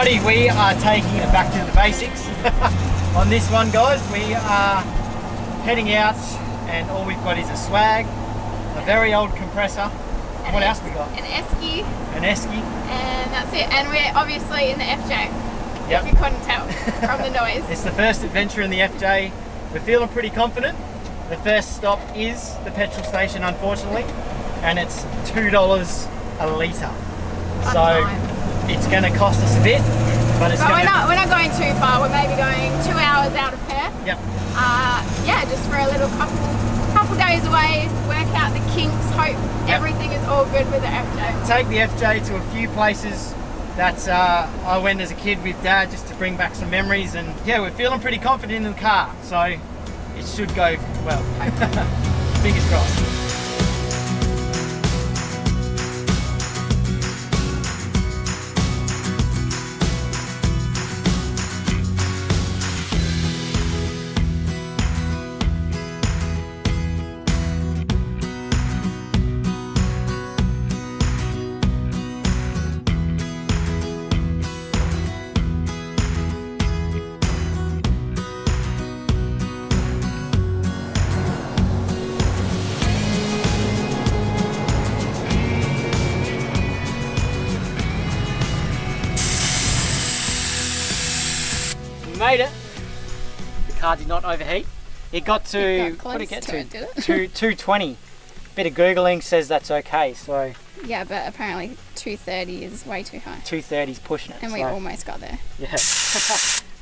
Alrighty, we are taking it back to the basics on this one, guys. We are heading out and all we've got is a swag, a very old compressor. What else we got? An esky. An esky. And that's it. And we're obviously in the FJ. Yep. If you couldn't tell from the noise. It's the first adventure in the FJ. We're feeling pretty confident. The first stop is the petrol station, unfortunately, and it's $2 a litre. So it's going to cost us a bit, but we're not going too far. We're maybe going 2 hours out of Perth. Yep. Yeah, just for a little couple days away, work out the kinks, hope everything is all good with the FJ. Take the FJ to a few places that I went as a kid with Dad just to bring back some memories, and yeah, we're feeling pretty confident in the car, so it should go well. Fingers crossed. Made it. The car did not overheat. It got to, what did it get to? 220. Bit of Googling says that's okay, so. Yeah, but apparently 230 is way too high. 230 is pushing it. And we almost got there. Yeah.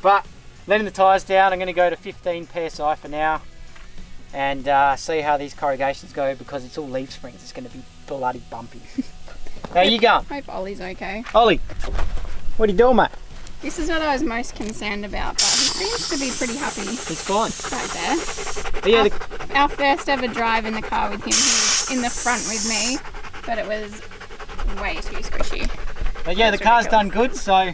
But letting the tyres down, I'm going to go to 15 PSI for now and see how these corrugations go, because it's all leaf springs. It's going to be bloody bumpy. How you going? Hope Ollie's okay. Ollie, what are you doing, mate? This is what I was most concerned about, but he seems to be pretty happy. He's fine. Right there. But yeah, our first ever drive in the car with him. He was in the front with me, but it was way too squishy. But yeah, the car's done good, so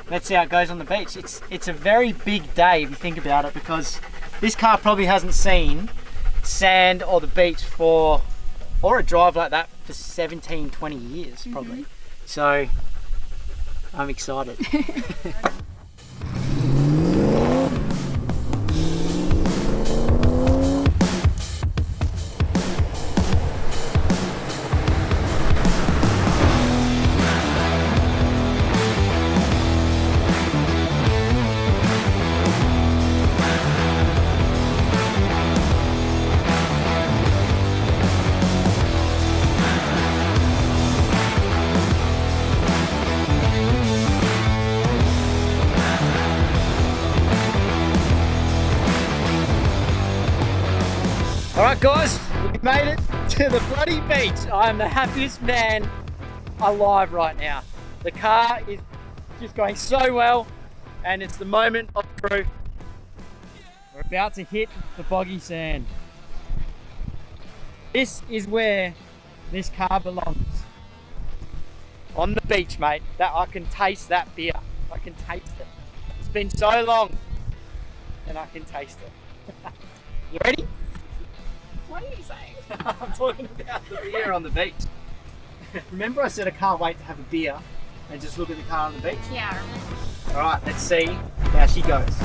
let's see how it goes on the beach. It's a very big day if you think about it, because this car probably hasn't seen sand or the beach or a drive like that for 17, 20 years probably. So I'm excited. Alright guys, we made it to the bloody beach. I'm the happiest man alive right now. The car is just going so well, and it's the moment of truth. We're about to hit the boggy sand. This is where this car belongs. On the beach, mate. That I can taste that beer. I can taste it. It's been so long, and I can taste it. You ready? What are you saying? I'm talking about the beer on the beach. Remember I said I can't wait to have a beer and just look at the car on the beach? Yeah, I remember. Alright, let's see how she goes.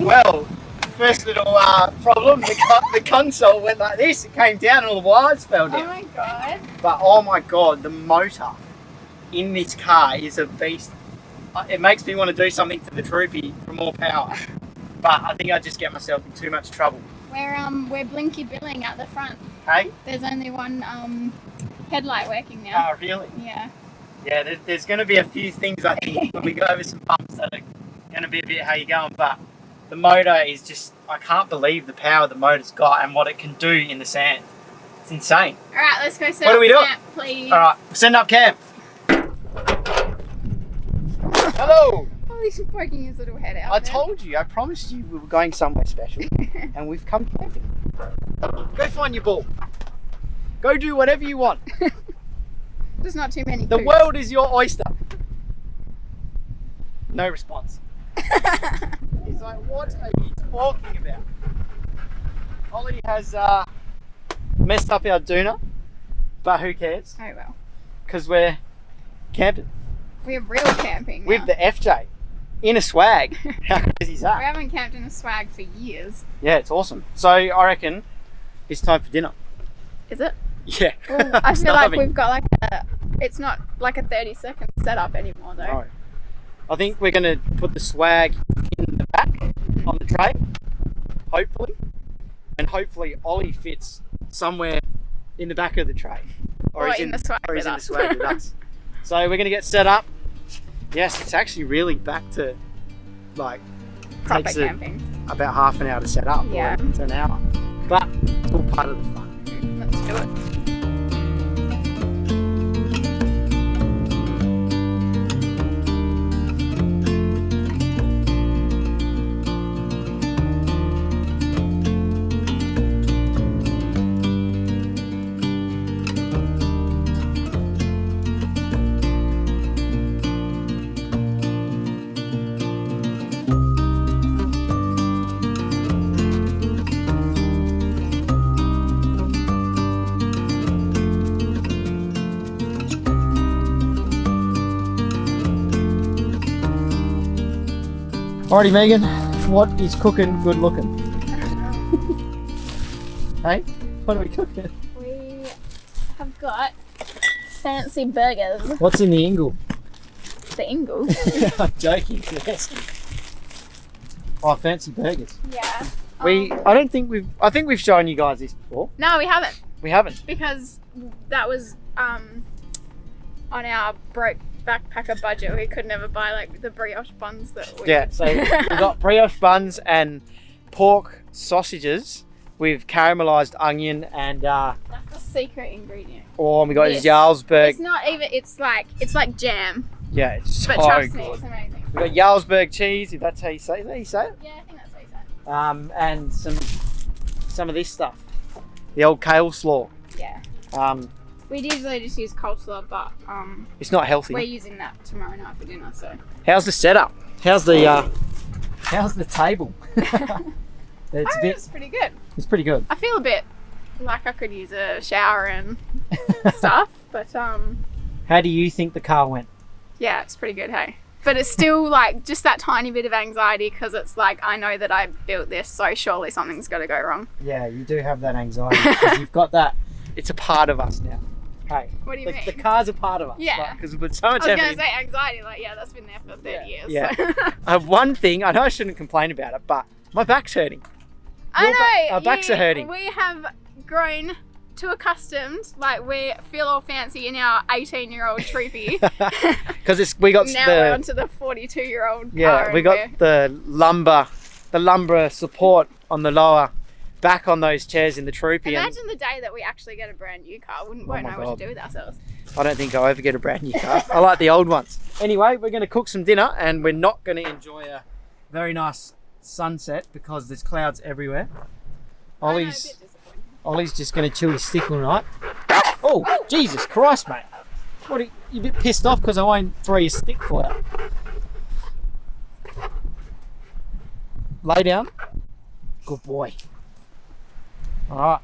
Well, first little problem, the console went like this, it came down and all the wires fell down. Oh my god. But oh my god, the motor in this car is a beast. It makes me want to do something to the Troopy for more power. But I think I just get myself in too much trouble. We're blinky billing at the front. Hey? There's only one headlight working now. Oh really? Yeah. Yeah, there's going to be a few things I think when we go over some bumps that are going to be a bit how you going, but the motor is just, I can't believe the power the motor's got and what it can do in the sand. It's insane. All right, let's go set What up do we do? camp, please. All right, send up camp. Hello. Oh, he's poking his little head out. I told you, I promised you we were going somewhere special, and we've come camping. Go find your ball. Go do whatever you want. There's not too many. The poops. world is your oyster. No response. He's like, what are you talking about? Ollie has messed up our doona, but who cares? Oh well. Because we're camping We're real camping. with now. the FJ in a swag. How crazy is We that? haven't camped in a swag for years. Yeah, it's awesome. So I reckon it's time for dinner. Is it? Yeah. Well, I feel like Starving. we've got like a. It's not like a 30-second setup anymore though. No. I think we're going to put the swag in the back on the tray, hopefully. And hopefully Ollie fits somewhere in the back of the tray. Or he's in the swag or he's with in us. the swag with us. So we're going to get set up. Yes, it's actually really back to like Proper takes camping. about half an hour to set up. Yeah. Or to an hour. But it's all part of the fun. Let's do it. Alrighty, Megan, what is cooking good looking? Hey, what are we cooking? We have got fancy burgers. What's in the ingle? The Ingles. I'm joking. Yes. Oh, fancy burgers. Yeah. I think we've shown you guys this before. No, we haven't, We haven't. because that was on our broke backpacker budget. We could never buy like the brioche buns that we. Yeah, so we've got brioche buns and pork sausages with caramelized onion and That's the secret ingredient. we got Yes. Jarlsberg. It's not even. It's like jam. Yeah, it's But so trust me, good. it's amazing. We got Jarlsberg cheese, if that's how you say it. Is that how you say it? Yeah, I think that's what you said. And some of this stuff. The old kale slaw. Yeah. We usually just use coleslaw, but It's not healthy. we're using that tomorrow night for dinner. So. How's the setup? How's the table? It's pretty good. It's pretty good. I feel a bit like I could use a shower and stuff, but How do you think the car went? yeah, it's pretty good, hey. But it's still like just that tiny bit of anxiety because it's like I know that I built this, so surely something's got to go wrong. Yeah, you do have that anxiety because you've got that. It's a part of us now. Hey, What do you mean? the car's a part of us. Yeah. Because we've put so much I was effort going in. to say anxiety, like yeah, that's been there for 30 years. Yeah. so. One thing, I know I shouldn't complain about it, but my back's hurting. I know. Our backs are hurting. We have grown too accustomed. Like we feel all fancy in our 18-year-old Troopy. Because we got Now we're onto the 42-year-old yeah, car. we got the lumber support on the lower back on those chairs in the Troopy. Imagine the day that we actually get a brand new car. Won't my know what God. to do with ourselves. I don't think I'll ever get a brand new car. I like the old ones. Anyway, we're going to cook some dinner and we're not going to enjoy a very nice sunset because there's clouds everywhere. I know, a bit disappointing. Ollie's just going to chew his stick all night. Oh, Jesus Christ, mate. What are you a bit pissed off because I won't throw your stick for you? Lay down. Good boy. All right.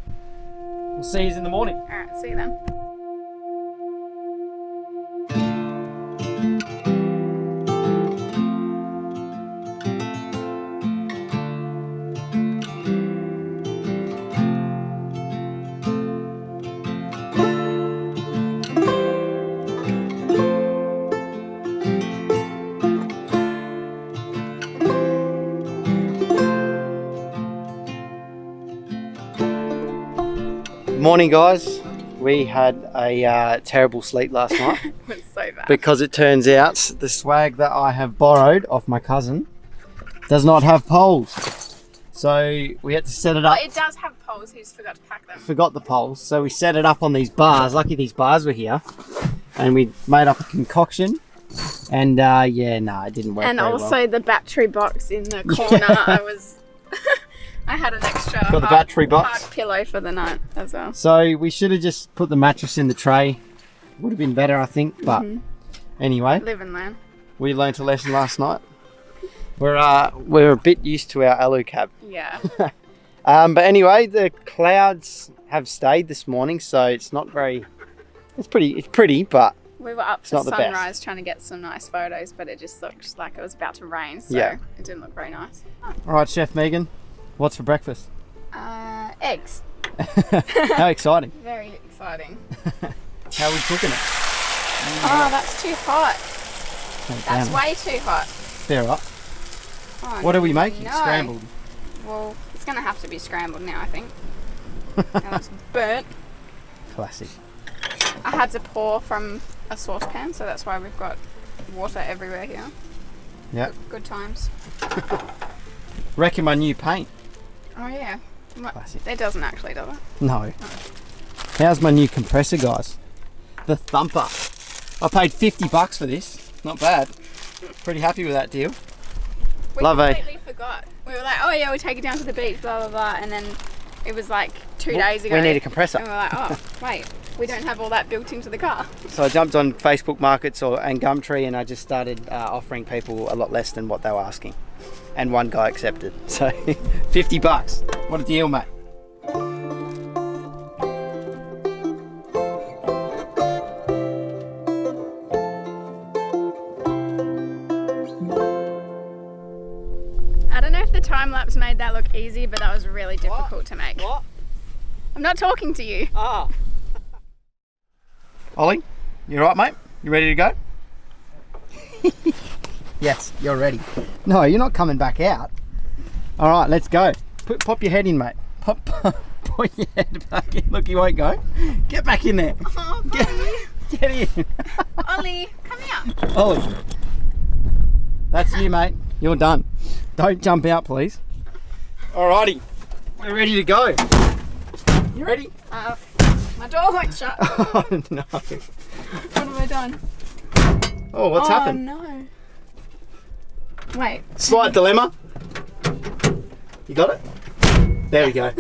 We'll see you in the morning. All right, see you then. Morning, guys. We had a terrible sleep last night It was so bad. because it turns out the swag that I have borrowed off my cousin does not have poles. So we had to set it up. It does have poles, he just forgot to pack them. Forgot the poles, so we set it up on these bars. Lucky these bars were here, and we made up a concoction. And yeah, no, it didn't work. And very also well. the battery box in the corner. I had an extra Got the battery box. hard pillow for the night as well. So we should have just put the mattress in the tray. Would have been better, I think. But anyway, Live and learn. we learnt a lesson last night. We're a bit used to our alu cab. Yeah. But anyway, the clouds have stayed this morning, so it's not very. It's pretty, but We were up It's for not the best. sunrise trying to get some nice photos, but it just looked like it was about to rain, so Yeah. it didn't look very nice. all right, Chef Megan, what's for breakfast? Eggs. How exciting! Very exciting. How are we cooking it? Oh, that's too hot. That's Damn. way too hot. Fair up. Oh, What are we making? no. Scrambled. Well, it's going to have to be scrambled now, I think. Now it's burnt. Classic. I had to pour from a saucepan, so that's why we've got water everywhere here. Yep. Good times. Reckon my new paint. Oh, yeah. Classic. It doesn't actually, does it? No. How's my new compressor, guys? The Thumper. I paid $50 for this. Not bad. Pretty happy with that deal. We Love it. completely forgot. We were like, oh yeah, we'll take it down to the beach, blah, blah, blah. And then it was like 2 days ago. We need a compressor. And we're like, oh, wait, we don't have all that built into the car. So I jumped on Facebook Markets and Gumtree, and I just started offering people a lot less than what they were asking. And one guy accepted. So $50. What a deal, mate. I don't know if the time lapse made that look easy, but that was really difficult to make. What? I'm not talking to you. Ah. Ollie, you alright, mate? You ready to go? Yes, you're ready. No, you're not coming back out. Alright, let's go. Pop your head in, mate. Put your head back in. Look, you won't go. Get back in there. Oh, Get in. Ollie, come here. Ollie. That's you, mate. You're done. Don't jump out, please. Alrighty. We're ready to go. You ready? My door won't shut. Oh, no. What have I done? Oh, what's happened? Oh, no. Wait. Slight dilemma. You got it? There we go.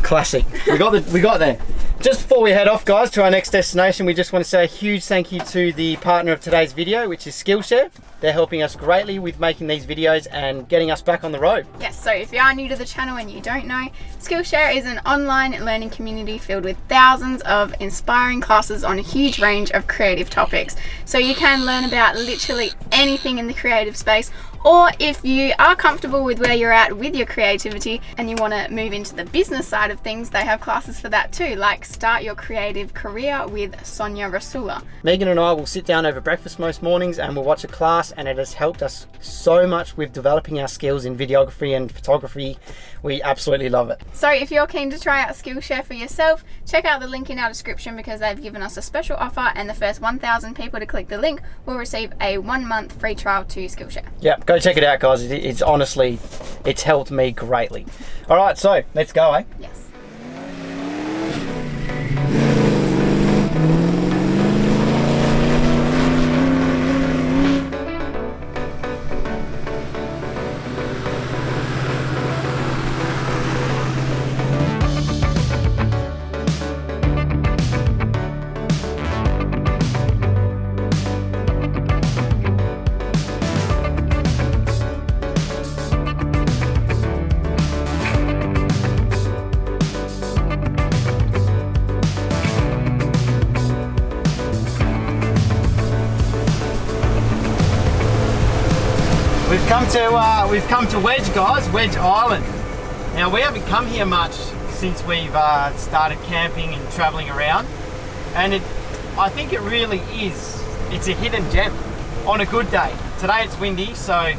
Classic. We got there. Just before we head off, guys, to our next destination, we just want to say a huge thank you to the partner of today's video, which is Skillshare. They're helping us greatly with making these videos and getting us back on the road. Yes, so if you are new to the channel and you don't know, Skillshare is an online learning community filled with thousands of inspiring classes on a huge range of creative topics. So you can learn about literally anything in the creative space, or if you are comfortable with where you're at with your creativity and you want to move into the business side of things, they have classes for that too, like Start Your Creative Career with Sonia Rasula. Megan and I will sit down over breakfast most mornings and we'll watch a class, and it has helped us so much with developing our skills in videography and photography. We absolutely love it. So if you're keen to try out Skillshare for yourself, check out the link in our description because they've given us a special offer, and the first 1,000 people to click the link will receive a 1-month free trial to Skillshare. Yep, go check it out, guys. It's honestly, it's helped me greatly. All right, so let's go, eh? Yes. We've come to Wedge, guys, Wedge Island. Now, we haven't come here much since we've started camping and traveling around, and I think it really is. It's a hidden gem on a good day. Today it's windy, so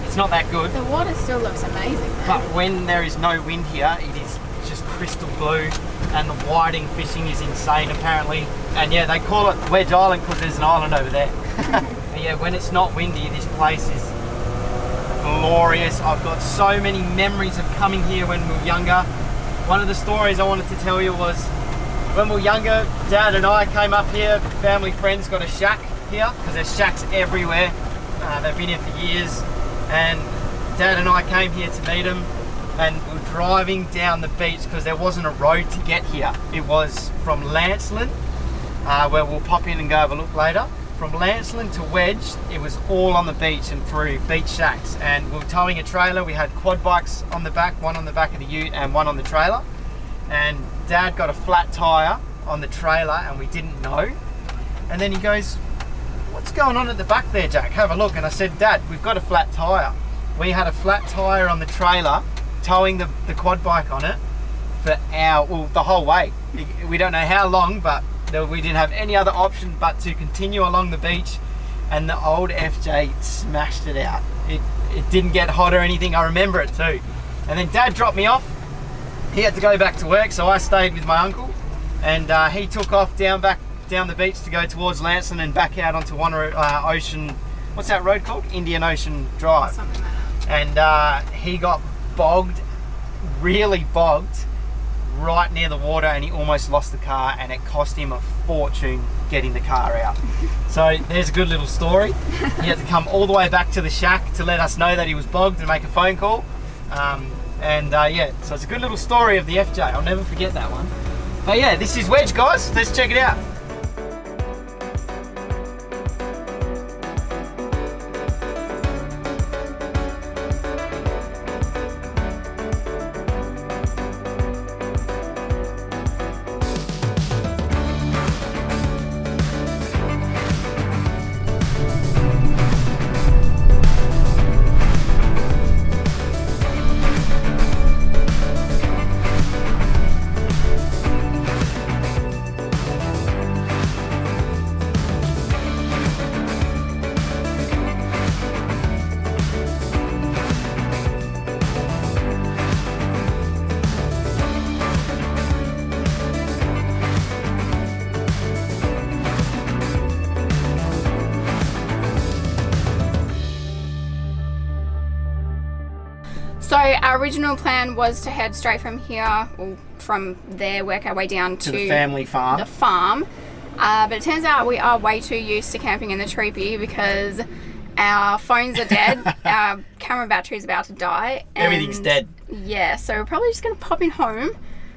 it's not that good. The water still looks amazing though. But when there is no wind here, it is just crystal blue, and the whiting fishing is insane apparently. And yeah, they call it Wedge Island because there's an island over there. But yeah, when it's not windy, this place is glorious. I've got so many memories of coming here when we were younger. One of the stories I wanted to tell you was when we were younger, Dad and I came up here, family friends got a shack here, because there's shacks everywhere. They've been here for years, and Dad and I came here to meet them, and we were driving down the beach because there wasn't a road to get here. It was from Lancelin, where we'll pop in and go have a look later. From Lancelin to Wedge, it was all on the beach and through beach shacks, and we were towing a trailer. We had quad bikes on the back, one on the back of the ute and one on the trailer, and Dad got a flat tire on the trailer and we didn't know, and then he goes, "What's going on at the back there, Jack? Have a look." And I said, "Dad, we've got a flat tire." We had a flat tire on the trailer, towing the quad bike on it for the whole way. We don't know how long, but we didn't have any other option but to continue along the beach, and the old FJ smashed it out. It didn't get hot or anything. I remember it too. And then Dad dropped me off. He had to go back to work, so I stayed with my uncle, and he took off down the beach to go towards Lancelin and back out onto Ocean. What's that road called? Indian Ocean Drive. Something like that. And he got bogged, really bogged, right near the water, and he almost lost the car, and it cost him a fortune getting the car out. So there's a good little story. He had to come all the way back to the shack to let us know that he was bogged and make a phone call. Yeah, so it's a good little story of the FJ. I'll never forget that one. But yeah, this is Wedge, guys. Let's check it out. So our original plan was to head straight from here, or from there, work our way down to the family farm. The farm. But it turns out we are way too used to camping in the Troopy because our phones are dead, our camera battery is about to die. Everything's dead. Yeah, so we're probably just going to pop in home,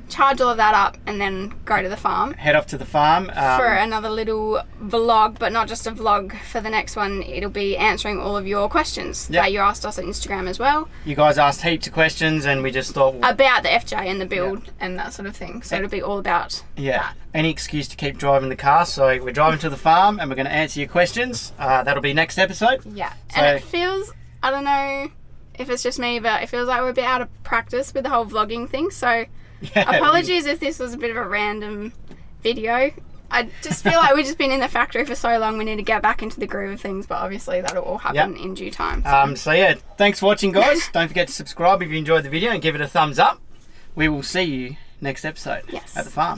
charge all of that up, and then go to the farm. Head off to the farm. For another little vlog, but not just a vlog. For the next one, it'll be answering all of your questions that you asked us on Instagram as well. You guys asked heaps of questions, and we just thought... about the FJ and the build and that sort of thing. So it'll be all about that. Any excuse to keep driving the car. So we're driving to the farm, and we're going to answer your questions. That'll be next episode. Yeah. So, and it feels, I don't know if it's just me, but it feels like we're a bit out of practice with the whole vlogging thing. So... apologies if this was a bit of a random video. I just feel like we've just been in the factory for so long, we need to get back into the groove of things, but obviously that'll all happen in due time. So yeah, thanks for watching, guys. Don't forget to subscribe if you enjoyed the video and give it a thumbs up. We will see you next episode at the farm.